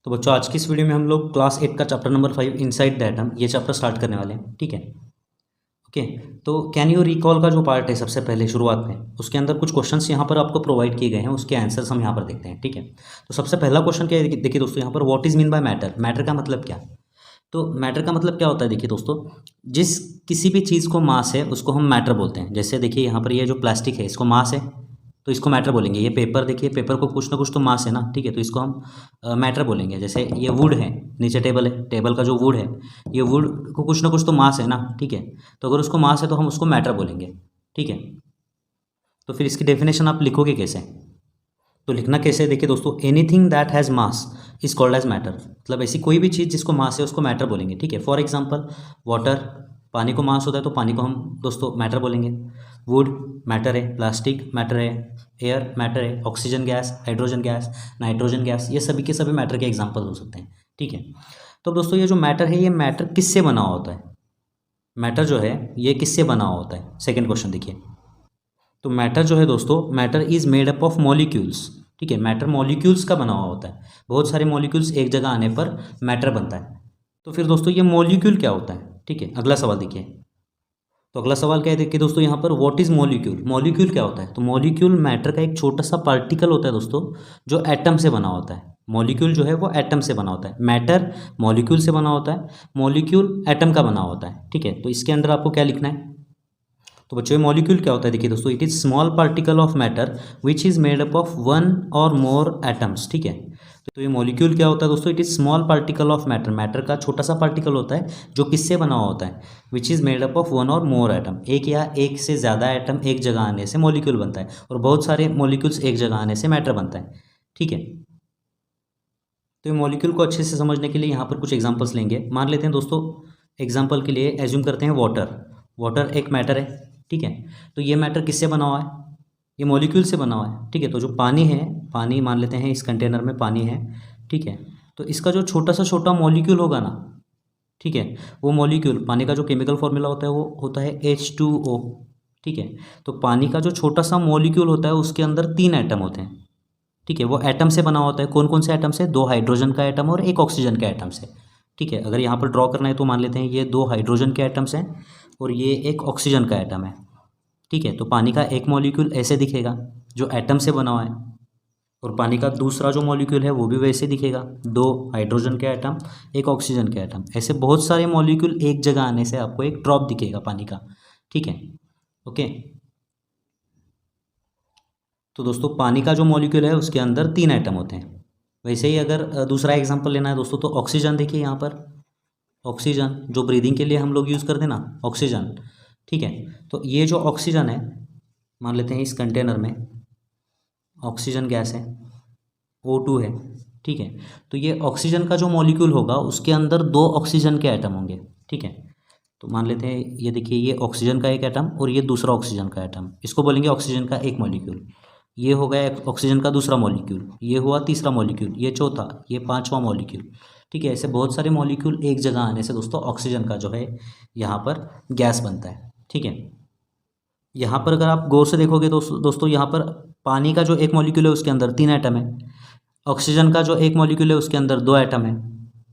तो बच्चों आज की इस वीडियो में हम लोग क्लास 8 का chapter number 5 inside the atom ये चैप्टर स्टार्ट करने वाले हैं। ठीक है। ओके। तो कैन यू रिकॉल का जो पार्ट है सबसे पहले शुरुआत में उसके अंदर कुछ क्वेश्चंस यहाँ पर आपको प्रोवाइड किए गए हैं, उसके आंसर्स हम यहाँ पर देखते हैं। ठीक है। तो सबसे पहला क्वेश्चन क्या है, देखिए दोस्तों यहाँ पर what is mean by matter. Matter का मतलब क्या। तो मैटर का मतलब क्या होता है, देखिए दोस्तों, जिस किसी भी चीज़ को मास है उसको हम मैटर बोलते हैं। जैसे देखिए यहाँ पर ये जो प्लास्टिक है इसको मास है तो इसको मैटर बोलेंगे। ये पेपर देखिए, पेपर को कुछ ना कुछ तो मास है ना। ठीक है। तो इसको हम मैटर बोलेंगे। जैसे ये वुड है, नीचे टेबल है, टेबल का जो वुड है ये वुड को कुछ ना कुछ तो मास है ना। ठीक है। तो अगर उसको मास है तो हम उसको मैटर बोलेंगे। ठीक है। तो फिर इसकी डेफिनेशन आप लिखोगे कैसे, तो लिखना कैसे है, देखिए दोस्तों, anything that has mass is called as matter. मतलब ऐसी कोई भी चीज़ जिसको मास है उसको मैटर बोलेंगे। ठीक है। फॉर एग्जांपल वाटर, पानी को मास होता है तो पानी को हम दोस्तों मैटर बोलेंगे। वुड मैटर है, प्लास्टिक मैटर है, एयर मैटर है, oxygen gas, hydrogen gas, nitrogen gas, ये सभी के सभी मैटर के एग्जाम्पल हो सकते हैं। ठीक है। तो दोस्तों ये जो मैटर है ये मैटर किससे बना हुआ होता है। मैटर जो है ये किससे बना हुआ होता है, सेकेंड क्वेश्चन देखिए। तो मैटर जो है दोस्तों, matter is made up of molecules. ठीक है। मैटर मॉलिक्यूल्स का बना हुआ होता है, बहुत सारे मॉलिक्यूल्स एक जगह आने पर मैटर बनता है। तो फिर दोस्तों ये मॉलिक्यूल क्या होता है। ठीक है। अगला सवाल देखिए। तो अगला सवाल क्या है, देखिए दोस्तों यहाँ पर व्हाट इज मॉलिक्यूल। मॉलिक्यूल क्या होता है, तो मॉलिक्यूल मैटर का एक छोटा सा पार्टिकल होता है दोस्तों, जो एटम से बना होता है। मॉलिक्यूल जो है वो एटम से बना होता है, मैटर मॉलिक्यूल से बना होता है, मॉलिक्यूल एटम का बना होता है। ठीक है। तो इसके अंदर आपको क्या लिखना है, तो बच्चों ये मॉलिक्यूल क्या होता है, देखिए दोस्तों, it is small particle of matter which is made up of one और मोर एटम्स। ठीक है। तो ये मॉलिक्यूल क्या होता है दोस्तों, it is small particle of matter, matter का छोटा सा पार्टिकल होता है जो किससे बना हुआ होता है, which is made up of one और मोर एटम, एक या एक से ज़्यादा एटम एक जगह आने से मॉलिक्यूल बनता है, और बहुत सारे मॉलिक्यूल्स एक जगह आने से मैटर बनता है। ठीक है। तो ये मॉलिक्यूल को अच्छे से समझने के लिए यहाँ पर कुछ एग्जाम्पल्स लेंगे। मान लेते हैं दोस्तों, एग्जाम्पल के लिए एज्यूम करते हैं वाटर। वाटर एक मैटर है। ठीक है। तो ये मैटर किससे बना हुआ है, ये मॉलिक्यूल से बना हुआ है। ठीक है। तो जो पानी है, पानी मान लेते हैं इस कंटेनर में पानी है। ठीक है। तो इसका जो छोटा सा छोटा मॉलिक्यूल होगा ना, ठीक है, वो मॉलिक्यूल, पानी का जो केमिकल फॉर्मूला होता है वो होता है H2O। ठीक है। तो पानी का जो छोटा सा मॉलिक्यूल होता है उसके अंदर 3 एटम होते हैं। ठीक है। वो एटम से बना होता है, कौन कौन से एटम से, 2 हाइड्रोजन का एटम और 1 ऑक्सीजन का एटम से। ठीक है। अगर यहाँ पर ड्रॉ करना है तो मान लेते हैं ये 2 हाइड्रोजन के एटम्स हैं और ये 1 ऑक्सीजन का एटम है। ठीक है। तो पानी का एक मॉलिक्यूल ऐसे दिखेगा जो एटम से बना हुआ है, और पानी का दूसरा जो मॉलिक्यूल है वो भी वैसे दिखेगा, 2 हाइड्रोजन के एटम, 1 ऑक्सीजन के एटम, ऐसे बहुत सारे मॉलिक्यूल एक जगह आने से आपको एक ड्रॉप दिखेगा पानी का। ठीक है। ओके। तो दोस्तों पानी का जो मॉलिक्यूल है उसके अंदर 3 एटम होते हैं। वैसे ही अगर दूसरा एग्जांपल लेना है दोस्तों, तो ऑक्सीजन देखिए यहाँ पर, ऑक्सीजन जो ब्रीदिंग के लिए हम लोग यूज़ करते हैं ना, ऑक्सीजन। ठीक है। तो ये जो ऑक्सीजन है, मान लेते हैं इस कंटेनर में ऑक्सीजन गैस है, O2 है। ठीक है। तो ये ऑक्सीजन का जो मॉलिक्यूल होगा उसके अंदर 2 ऑक्सीजन के एटम होंगे। ठीक है। तो मान लेते हैं ये देखिए, ये ऑक्सीजन का एक एटम और ये दूसरा ऑक्सीजन का एटम, इसको बोलेंगे ऑक्सीजन का एक मॉलिक्यूल। ये हो गया ऑक्सीजन का दूसरा मॉलिक्यूल, ये हुआ तीसरा मॉलिक्यूल, ये चौथा, ये पांचवा मॉलिक्यूल। ठीक है। ऐसे बहुत सारे मॉलिक्यूल एक जगह आने से दोस्तों ऑक्सीजन का जो है यहाँ पर गैस बनता है। ठीक है। यहाँ पर अगर आप गौर से देखोगे तो दोस्तों यहाँ पर पानी का जो एक मॉलिक्यूल है उसके अंदर 3 एटम है, ऑक्सीजन का जो एक मॉलिक्यूल है उसके अंदर 2 एटम है।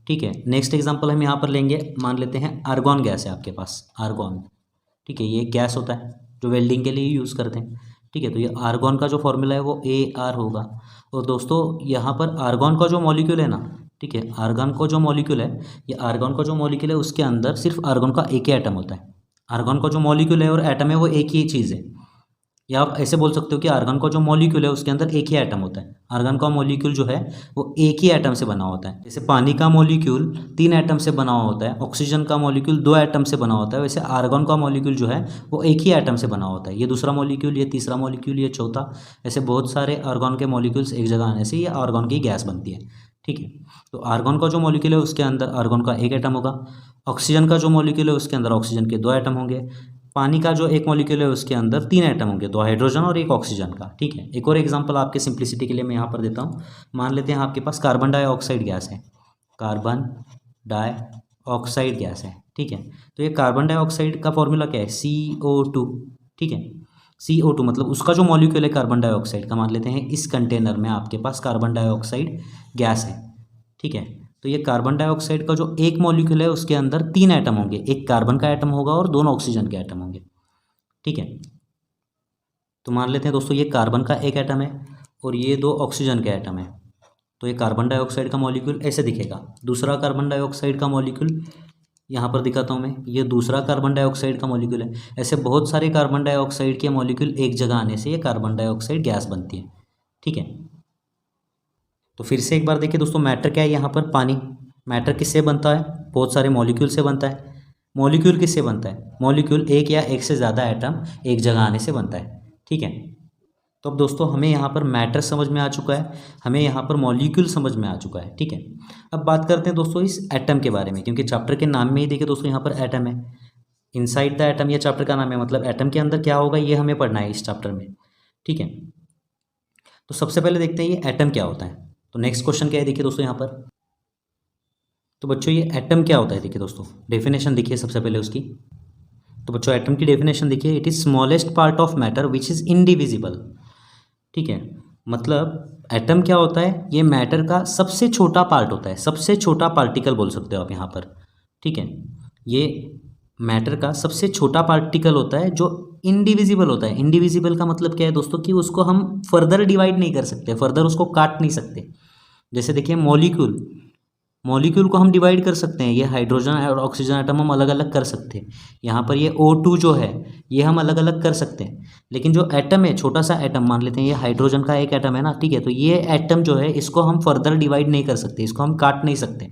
ठीक है। नेक्स्ट एग्जांपल हम यहाँ पर लेंगे, मान लेते हैं आर्गॉन गैस है आपके पास, आर्गॉन। ठीक है। ये गैस होता है जो वेल्डिंग के लिए यूज़ करते हैं। ठीक है। तो ये आर्गॉन का जो फॉर्मूला है वो AR होगा। और दोस्तों यहाँ पर आर्गॉन का जो मॉलिक्यूल है ना, ठीक है, आर्गॉन का जो मॉलिक्यूल है, ये आर्गॉन का जो मॉलिक्यूल है उसके अंदर सिर्फ आर्गॉन का एक ही एटम होता है। आर्गॉन का जो मॉलिक्यूल है और एटम है वो एक ही चीज़ है, या आप ऐसे बोल सकते हो कि आर्गन का जो मॉलिक्यूल है उसके अंदर एक ही एटम होता है। आर्गन का मॉलिक्यूल जो है वो एक ही एटम से बना होता है। जैसे पानी का मॉलिक्यूल 3 एटम से बना होता है, ऑक्सीजन का मॉलिक्यूल 2 एटम से बना होता है, वैसे आर्गन का मॉलिक्यूल जो है वो एक ही एटम से बना होता है। ये दूसरा मॉलिक्यूल, ये तीसरा मॉलिक्यूल, ये चौथा, ऐसे बहुत सारे आर्गन के मॉलिक्यूल्स एक जगह आने से ये आर्गन की गैस बनती है। ठीक है। तो आर्गन का जो मॉलिक्यूल है उसके अंदर आर्गन का एक एटम होगा, ऑक्सीजन का जो मॉलिक्यूल है उसके अंदर ऑक्सीजन के 2 एटम होंगे, पानी का जो एक मॉलिक्यूल है उसके अंदर 3 एटम होंगे, 2 हाइड्रोजन और 1 ऑक्सीजन का। ठीक है। एक और एग्जांपल आपके सिंप्लिसिटी के लिए मैं यहाँ पर देता हूँ। मान लेते हैं आपके पास कार्बन डाइऑक्साइड गैस है, कार्बन डाइऑक्साइड गैस है। ठीक है। तो ये कार्बन डाइऑक्साइड का फॉर्मूला क्या है, CO2। ठीक है। CO2 मतलब उसका जो मॉलिक्यूल है कार्बन डाइऑक्साइड का, मान लेते हैं इस कंटेनर में आपके पास कार्बन डाइऑक्साइड गैस है। ठीक है। तो ये कार्बन डाइऑक्साइड का जो एक मॉलिक्यूल है उसके अंदर 3 एटम होंगे, एक कार्बन का एटम होगा और 2 ऑक्सीजन के एटम होंगे, ठीक है। तो मान लेते हैं दोस्तों ये कार्बन का एक एटम है और ये 2 ऑक्सीजन के एटम है। तो ये कार्बन डाइऑक्साइड का मॉलिक्यूल ऐसे दिखेगा। दूसरा कार्बन डाइऑक्साइड का मॉलिक्यूल यहाँ पर दिखाता हूँ मैं, ये दूसरा कार्बन डाइऑक्साइड का मॉलिक्यूल है। ऐसे बहुत सारे कार्बन डाइऑक्साइड के मॉलिक्यूल एक जगह आने से ये कार्बन डाइऑक्साइड गैस बनती है, ठीक है। तो फिर से एक बार देखिए दोस्तों, मैटर क्या है यहाँ पर, पानी। मैटर किससे बनता है, बहुत सारे मॉलिक्यूल से बनता है। मॉलिक्यूल किससे बनता है, मॉलिक्यूल एक या एक से ज़्यादा एटम एक जगह आने से बनता है, ठीक है। तो अब दोस्तों हमें यहाँ पर मैटर समझ में आ चुका है, हमें यहाँ पर मॉलिक्यूल समझ में आ चुका है, ठीक है। अब बात करते हैं दोस्तों इस एटम के बारे में, क्योंकि चैप्टर के नाम में ही देखिए दोस्तों यहाँ पर एटम है। इनसाइड द एटम ये चैप्टर का नाम है, मतलब एटम के अंदर क्या होगा ये हमें पढ़ना है इस चैप्टर में, ठीक है। तो सबसे पहले देखते हैं ये एटम क्या होता है। तो नेक्स्ट क्वेश्चन क्या है देखिए दोस्तों यहाँ पर। तो बच्चों ये एटम क्या होता है, देखिए दोस्तों डेफिनेशन देखिए सबसे पहले उसकी। तो बच्चों एटम की डेफिनेशन देखिए, it is smallest part of matter which is indivisible, ठीक है। मतलब एटम क्या होता है, ये मैटर का सबसे छोटा पार्ट होता है, सबसे छोटा पार्टिकल बोल सकते हो आप यहाँ पर, ठीक है। ये मैटर का सबसे छोटा पार्टिकल होता है जो इनडिविजिबल होता है। इनडिविजिबल का मतलब क्या है दोस्तों, कि उसको हम फर्दर डिवाइड नहीं कर सकते, फर्दर उसको काट नहीं सकते। जैसे देखिए मॉलिक्यूल, मॉलिक्यूल को हम डिवाइड कर सकते हैं, ये हाइड्रोजन और ऑक्सीजन एटम हम अलग अलग कर सकते हैं। यहाँ पर ये O2 जो है ये हम अलग अलग कर सकते हैं। लेकिन जो एटम है, छोटा सा एटम मान लेते हैं, ये हाइड्रोजन का एक एटम है ना, ठीक है। तो ये एटम जो है इसको हम फर्दर डिवाइड नहीं कर सकते, इसको हम काट नहीं सकते,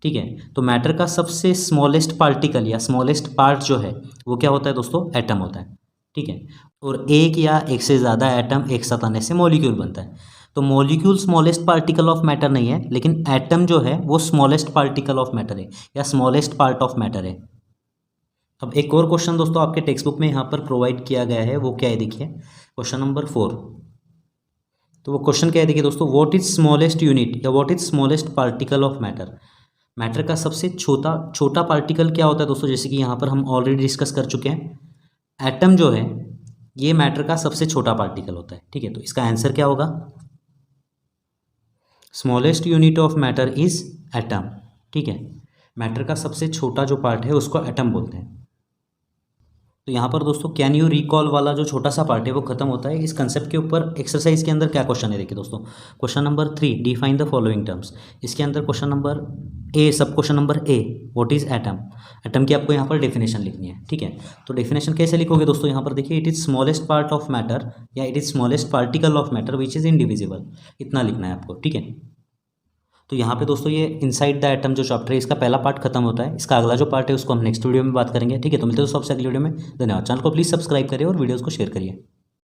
ठीक है। तो मैटर का सबसे स्मॉलेस्ट पार्टिकल या स्मॉलेस्ट पार्ट जो है वो क्या होता है दोस्तों, एटम होता है, ठीक है। और एक या एक से ज़्यादा एटम एक साथ आने से मॉलिक्यूल बनता है। तो molecule smallest particle of matter नहीं है, लेकिन एटम जो है वो स्मॉलेस्ट पार्टिकल ऑफ मैटर है या स्मॉलेस्ट पार्ट ऑफ मैटर है। अब एक और क्वेश्चन दोस्तों आपके टेक्स्ट बुक में यहाँ पर प्रोवाइड किया गया है, वो क्या है देखिए, क्वेश्चन नंबर 4। तो वो क्वेश्चन क्या है देखिए दोस्तों, व्हाट इज स्मॉलेस्ट यूनिट या what is smallest particle of matter. Matter का सबसे छोटा पार्टिकल क्या होता है दोस्तों, जैसे कि यहाँ पर हम ऑलरेडी डिस्कस कर चुके हैं, एटम जो है ये मैटर का सबसे छोटा पार्टिकल होता है, ठीक है। तो इसका आंसर क्या होगा, smallest unit of matter is atom, ठीक है। मैटर का सबसे छोटा जो पार्ट है उसको एटम बोलते हैं। तो यहाँ पर दोस्तों कैन यू रिकॉल वाला जो छोटा सा पार्ट है वो खत्म होता है। इस कंसेप्ट के ऊपर एक्सरसाइज के अंदर क्या क्वेश्चन है देखिए दोस्तों, question number 3, define the following terms. इसके अंदर क्वेश्चन नंबर ए, सब question number A, what is atom. Atom की आपको यहाँ पर डेफिनेशन लिखनी है, ठीक है। तो डेफिनेशन कैसे लिखोगे दोस्तों, यहाँ पर देखिए, it is smallest part of matter या it is smallest particle of matter which is indivisible, इतना लिखना है आपको, ठीक है। तो यहाँ पे दोस्तों ये इनसाइड द एटम जो चैप्टर है इसका पहला पार्ट खत्म होता है। इसका अगला जो पार्ट है उसको हम नेक्स्ट वीडियो में बात करेंगे, ठीक है। तो मिलते हैं दोस्तों आपसे अगली वीडियो में। धन्यवाद। चैनल को प्लीज़ सब्सक्राइब करिए और वीडियोज़ को शेयर करिए।